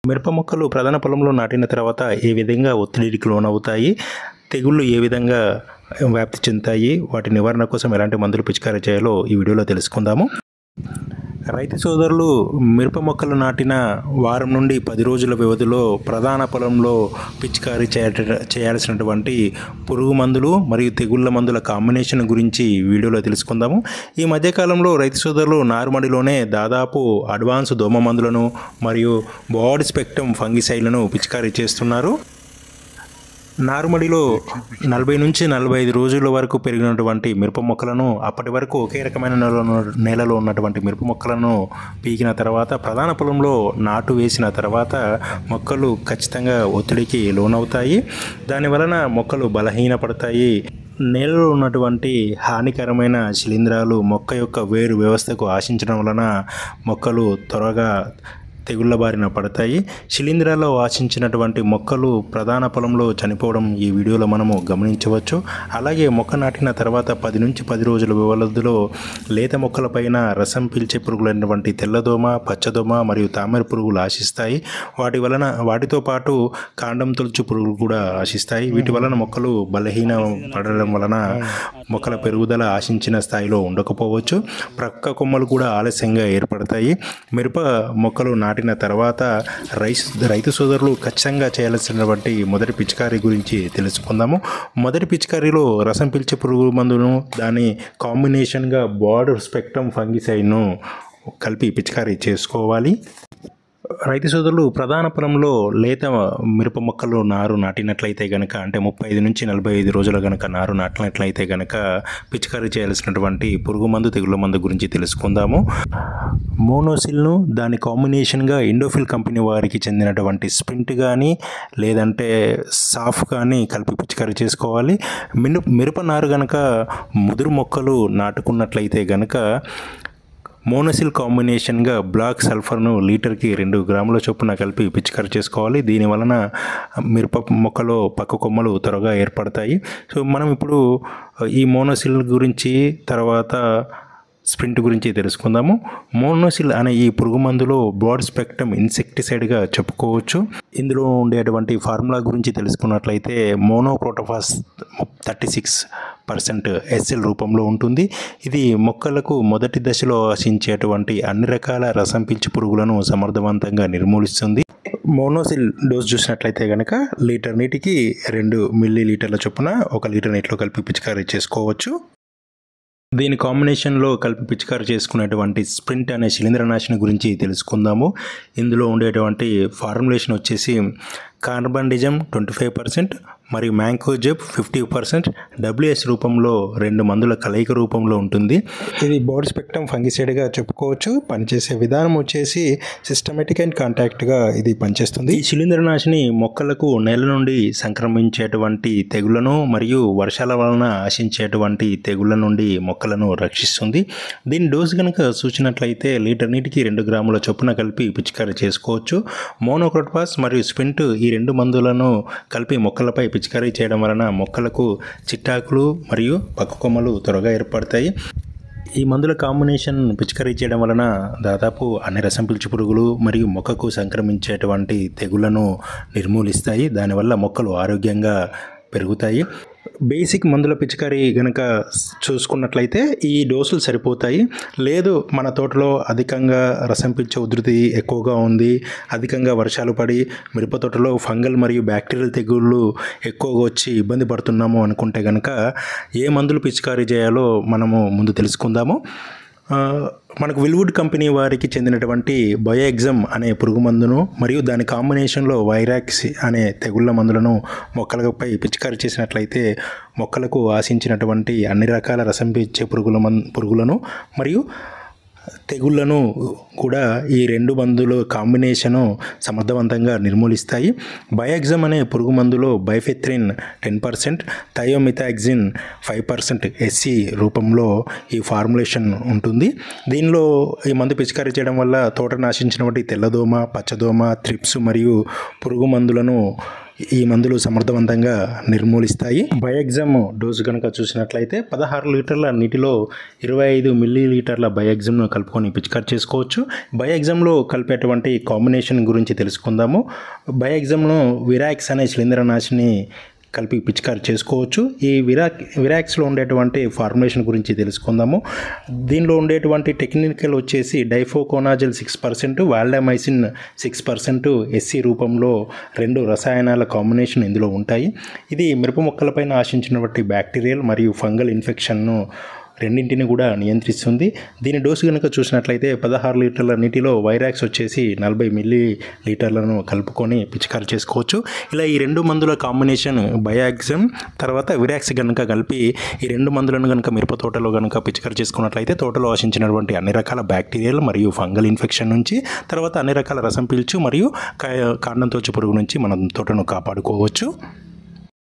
మిరప మొక్కలు ప్రధాన పొలంలో నాటిన తర్వాత ఏ విధంగా ఒత్తిడికి లోనవుతాయి, తెగుళ్ళు ఏ విధంగా వ్యాప్తి చెందుతాయి, వాటి నివారణ కోసం ఎలాంటి మందులు పిచికారీ చేయాలో ఈ వీడియోలో తెలుసుకుందాము. రైతు సోదరులు మిరప మొక్కలు నాటిన వారం నుండి 10 రోజుల వ్యవధిలో ప్రధాన పొలంలో పిచికారీ చేయాల్సినటువంటి పురుగు మందులు మరియు తెగుళ్ళ మందుల కాంబినేషన్ గురించి వీడియోలో తెలుసుకుందాము. ఈ మధ్యకాలంలో రైతు సోదరులు నారుమడిలోనే దాదాపు అడ్వాన్స్ దోమ మందులను మరియు బ్రాడ్ స్పెక్ట్రమ్ ఫంగిసైడ్లను పిచికారీ చేస్తున్నారు. నారుమడిలో 40 నుంచి 45 రోజుల వరకు పెరిగినటువంటి మిరప మొక్కలను, అప్పటి వరకు ఒకే రకమైన నేలలో ఉన్నటువంటి మిరప మొక్కలను పీకిన తర్వాత ప్రధాన పొలంలో నాటు వేసిన తర్వాత మొక్కలు ఖచ్చితంగా ఒత్తిడికి లోనవుతాయి. దానివలన మొక్కలు బలహీనపడతాయి. నేలలో ఉన్నటువంటి హానికరమైన శిలీంధ్రాలు మొక్క యొక్క వేరు వ్యవస్థకు ఆశించడం వలన మొక్కలు త్వరగా తెగుళ్ళ బారిన పడతాయి. శిలీంధ్రాల్లో ఆశించినటువంటి మొక్కలు ప్రధాన పొలంలో చనిపోవడం ఈ వీడియోలో మనము గమనించవచ్చు. అలాగే మొక్క నాటిన తర్వాత 10 నుంచి 10 రోజుల వ్యవధిలో లేత మొక్కలపైన రసం పీల్చే పురుగులైనటువంటి తెల్లదోమ, పచ్చదోమ మరియు తామర పురుగులు ఆశిస్తాయి. వాటితో పాటు కాండం తొలుచు పురుగులు కూడా ఆశిస్తాయి. వీటి వలన మొక్కలు బలహీన పడడం వలన మొక్కల పెరుగుదల ఆశించిన స్థాయిలో ఉండకపోవచ్చు. ప్రక్క కొమ్మలు కూడా ఆలస్యంగా ఏర్పడతాయి. మిరప మొక్కలు నాటిన తర్వాత రైతు సోదరులు ఖచ్చితంగా చేయాల్సినటువంటి మొదటి పిచికారీ గురించి తెలుసుకుందాము. మొదటి పిచికారీలో రసం పీల్చే పురుగు మందును, దాని కాంబినేషన్గా బ్రాడ్ స్పెక్ట్రమ్ ఫంగిసైడ్ను కలిపి పిచికారీ చేసుకోవాలి. రైతు సోదరులు ప్రధాన పొలంలో లేత మిరప మొక్కలు నారు నాటినట్లయితే కనుక, అంటే 35 నుంచి 45 రోజులు కనుక నారు నాటినట్లయితే కనుక పిచికారీ చేయాల్సినటువంటి పురుగు మందు, తెగుళ్ళ మందు గురించి తెలుసుకుందాము. మోనోసిల్ను, దాని కాంబినేషన్గా ఇండోఫిల్ కంపెనీ వారికి చెందినటువంటి స్ప్రింట్ కానీ లేదంటే సాఫ్ కానీ కలిపి పిచికారీ చేసుకోవాలి. మిరప నారు కనుక ముదురు మొక్కలు నాటుకున్నట్లయితే కనుక మోనోసిల్ కాంబినేషన్గా బ్లాక్ సల్ఫర్ను లీటర్కి 2 గ్రాముల చొప్పున కలిపి పిచికారీ చేసుకోవాలి. దీని వలన మిరప మొక్కలో పక్క కొమ్మలు త్వరగా ఏర్పడతాయి. సో మనం ఇప్పుడు ఈ మోనోసిల్ గురించి, తర్వాత స్ప్రింట్ గురించి తెలుసుకుందాము. మోనోసిల్ అనే ఈ పురుగు మందులో బ్రాడ్ స్పెక్ట్రమ్ ఇన్సెక్టిసైడ్గా చెప్పుకోవచ్చు. ఇందులో ఉండేటువంటి ఫార్ములా గురించి తెలుసుకున్నట్లయితే మోనోక్రోటోఫాస్ 36% SL రూపంలో ఉంటుంది. ఇది మొక్కలకు మొదటి దశలో ఆశించేటువంటి అన్ని రకాల రసం పీల్చు పురుగులను సమర్థవంతంగా నిర్మూలిస్తుంది. మోనోసిల్ డోస్ చూసినట్లయితే కనుక లీటర్ నీటికి 2 మిల్లీలీటర్ల చొప్పున 1 లీటర్ నీటిలో కలిపి పిచికారీ చేసుకోవచ్చు. దీని కాంబినేషన్లో కలిపి పిచికారీ చేసుకునేటువంటి స్ప్రింట్ అనే శిలీంద్రనాశిని గురించి తెలుసుకుందాము. ఇందులో ఉండేటువంటి ఫార్ములేషన్ వచ్చేసి కార్బండిజం 25% మరియు మ్యాంకోజెబ్ 50% WS రూపంలో 2 మందుల కలయిక రూపంలో ఉంటుంది. ఇది బ్రాడ్ స్పెక్ట్రమ్ ఫంగిసైడ్గా చెప్పుకోవచ్చు. పనిచేసే విధానం వచ్చేసి సిస్టమేటిక్ అండ్ కాంటాక్ట్గా ఇది పనిచేస్తుంది. ఈ శిలీంద్రనాశిని మొక్కలకు నేల నుండి సంక్రమించేటువంటి తెగుళ్లను మరియు వర్షాల వలన ఆశించేటువంటి తెగుళ్ల నుండి మొక్కలను రక్షిస్తుంది. దీని డోసు కనుక చూసినట్లయితే లీటర్ నీటికి 2 గ్రాముల చొప్పున కలిపి పిచికారీ చేసుకోవచ్చు. మోనోక్రోటోఫాస్ మరియు స్ప్రింట్ ఈ 2 మందులను కలిపి మొక్కలపై పిచికారీ చేయడం వలన మొక్కలకు చిట్టాకులు మరియు పక్క కొమ్మలు త్వరగా ఏర్పడతాయి. ఈ మందుల కాంబినేషన్ పిచికారీ చేయడం వలన దాదాపు అన్ని రసం పీల్చు పురుగులు మరియు మొక్కకు సంక్రమించేటువంటి తెగుళ్లను నిర్మూలిస్తాయి. దానివల్ల మొక్కలు ఆరోగ్యంగా పెరుగుతాయి. బేసిక్ మందుల పిచికారీ కనుక చూసుకున్నట్లయితే ఈ డోసులు సరిపోతాయి. లేదు మన తోటలో అధికంగా రసం పీల్చే ఉధృతి ఎక్కువగా ఉంది, అధికంగా వర్షాలు పడి మిరప తోటలో ఫంగల్ మరియు బ్యాక్టీరియల్ తెగుళ్ళు ఎక్కువగా వచ్చి ఇబ్బంది పడుతున్నాము అనుకుంటే కనుక ఏ మందులు పిచికారీ చేయాలో మనము ముందు తెలుసుకుందాము. మనకు విల్వుడ్ కంపెనీ వారికి చెందినటువంటి బయోఎగ్జమ్ అనే పురుగు మందును మరియు దాని కాంబినేషన్లో వైరాక్స్ అనే తెగుళ్ళ మందులను మొక్కలపై పిచికారీ చేసినట్లయితే మొక్కలకు ఆశించినటువంటి అన్ని రకాల రసం పీల్చే పురుగులను మరియు తెగుళ్లను కూడా ఈ 2 మందుల కాంబినేషను సమర్థవంతంగా నిర్మూలిస్తాయి. బయోఎగ్జమ్ అనే పురుగు మందులో బైఫెత్రిన్ 10%, థయోమిథాక్సిన్ 5% SC రూపంలో ఈ ఫార్ములేషన్ ఉంటుంది. దీనిలో ఈ మందు పిచికారీ చేయడం వల్ల తోట నాశించినటువంటి తెల్లదోమ, పచ్చదోమ, త్రిప్స్ మరియు పురుగు మందులను ఈ మందులు సమర్థవంతంగా నిర్మూలిస్తాయి. బయోఎగ్జామ్ డోసు కనుక చూసినట్లయితే 16 లీటర్ల నీటిలో 25 మిల్లీలీటర్ల బయోఎగ్జామ్ను కలుపుకొని పిచికారి చేసుకోవచ్చు. బయోఎగ్జామ్లో కలిపేటువంటి కాంబినేషన్ గురించి తెలుసుకుందాము. బయోఎగ్జామ్లో విరాక్స్ అనే శిలీంద్రనాశిని కలిపి పిచికారి చేసుకోవచ్చు. ఈ విరాక్స్లో ఉండేటువంటి ఫార్ములేషన్ గురించి తెలుసుకుందాము. దీనిలో ఉండేటువంటి టెక్నికల్ వచ్చేసి డైఫోకోనాజల్ 6%, వాల్డామైసిన్ 6% ఎస్సీ రూపంలో 2 రసాయనాల కాంబినేషన్ ఇందులో ఉంటాయి. ఇది మిరప మొక్కలపైన ఆశించినటువంటి బ్యాక్టీరియల్ మరియు ఫంగల్ ఇన్ఫెక్షన్ను రెండింటిని కూడా నియంత్రిస్తుంది. దీని డోసు కనుక చూసినట్లయితే 16 లీటర్ల నీటిలో వైరాక్స్ వచ్చేసి 40 మిల్లీలీటర్లను కలుపుకొని పిచికారి చేసుకోవచ్చు. ఇలా ఈ 2 మందుల కాంబినేషన్ బయోఎగ్జామ్ తర్వాత విరాక్స్ కనుక కలిపి ఈ 2 మందులను కనుక మిరప తోటలో కనుక పిచికారి చేసుకున్నట్లయితే తోటలో ఆశించినటువంటి అన్ని రకాల బ్యాక్టీరియల్ మరియు ఫంగల్ ఇన్ఫెక్షన్ నుంచి, తర్వాత అన్ని రకాల రసం పీల్చు మరియు కాండం తోచు పురుగు నుంచి మనం తోటను కాపాడుకోవచ్చు.